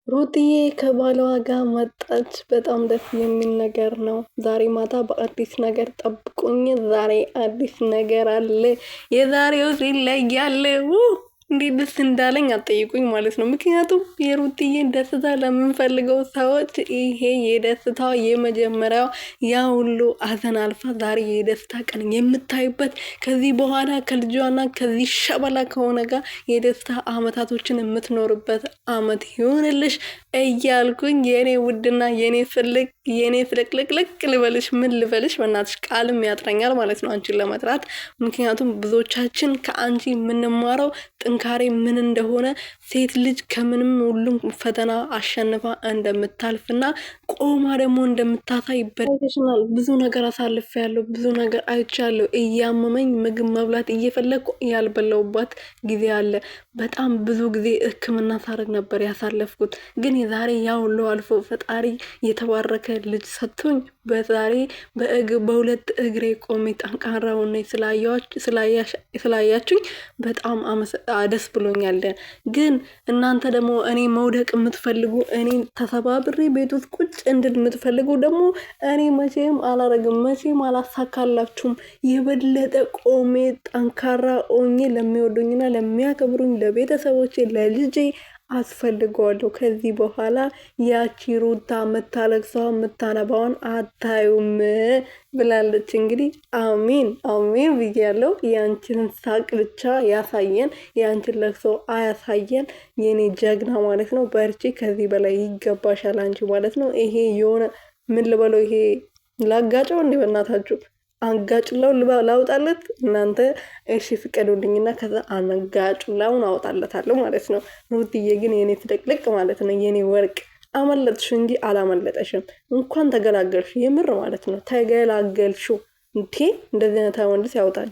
ሩትዬ ከባሏ ጋር መጣች። በጣም ደስ የሚል ነገር ነው። ዛሬ ማታ በአዲስ ነገር ጠብቁኝ። ዛሬ አዲስ ነገር አለ። የዛሬው ይለያል። እንዴት ደስ እንዳለኝ አትጠይቁኝ ማለት ነው። ምክንያቱም የሩትዬን ደስታ ለምንፈልገው ሰዎች ይሄ የደስታ የመጀመሪያው ያ ሁሉ ሀዘን አልፋ ዛሬ የደስታ ቀን የምታዩበት ከዚህ በኋላ ከልጇና ከዚህ ሸበላ ከሆነ ጋር የደስታ አመታቶችን የምትኖርበት አመት ይሆንልሽ እያልኩኝ የኔ ውድና የኔ ፍልቅ የኔ ፍልቅልቅልቅ ልበልሽ ምን ልበልሽ በእናትሽ ቃልም ያጥረኛል ማለት ነው አንቺን ለመጥራት። ምክንያቱም ብዙዎቻችን ከአንቺ የምንማረው ጥንካሬ ምን እንደሆነ ሴት ልጅ ከምንም ሁሉም ፈተና አሸንፋ እንደምታልፍና ቆማ ደግሞ እንደምታሳይ በሽናል። ብዙ ነገር አሳልፌያለሁ፣ ብዙ ነገር አይቻለሁ። እያመመኝ ምግብ መብላት እየፈለግኩ ያልበላሁባት ጊዜ አለ። በጣም ብዙ ጊዜ ሕክምና ሳረግ ነበር ያሳለፍኩት። ግን የዛሬ ያ ሁሉ አልፎ ፈጣሪ የተባረከ ልጅ ሰጥቶኝ በዛሬ በሁለት እግሬ ቆሜ ጠንካራ ሆኜ ስላያችሁኝ በጣም ደስ ብሎኛል። ግን እናንተ ደግሞ እኔ መውደቅ የምትፈልጉ እኔ ተሰባብሬ ቤት ውስጥ ቁጭ እንድል የምትፈልጉ ደግሞ እኔ መቼም አላረግም፣ መቼም አላሳካላችሁም። የበለጠ ቆሜ ጠንካራ ሆኜ ለሚወዱኝና ለሚያከብሩኝ ለቤተሰቦቼ ለልጄ አስፈልገዋለሁ። ከዚህ በኋላ ያቺ ሩታ የምታለቅሰዋ የምታነባውን አታዩም ብላለች። እንግዲህ አሜን አሜን ብያለሁ። ያንቺን ሳቅ ብቻ ያሳየን፣ ያንቺን ለቅሶ አያሳየን። የኔ ጀግና ማለት ነው። በርቺ፣ ከዚህ በላይ ይገባሻል አንቺ ማለት ነው። ይሄ የሆነ ምን ልበለው፣ ይሄ ላጋጨው እንዲህ በእናታችሁ አንጋጭላው ላውጣለት እናንተ እሺ ፍቀዱልኝና ከዛ አንጋጭላውን አውጣለታለሁ ማለት ነው። ሩትዬ ግን የኔ ትደቅልቅ ማለት ነው። የኔ ወርቅ አመለጥሽ እንጂ አላመለጠሽም። እንኳን ተገላገልሽ፣ የምር ማለት ነው ተገላገልሽው። እንዴ እንደዚህ አይነት ወንድስ ያውጣል።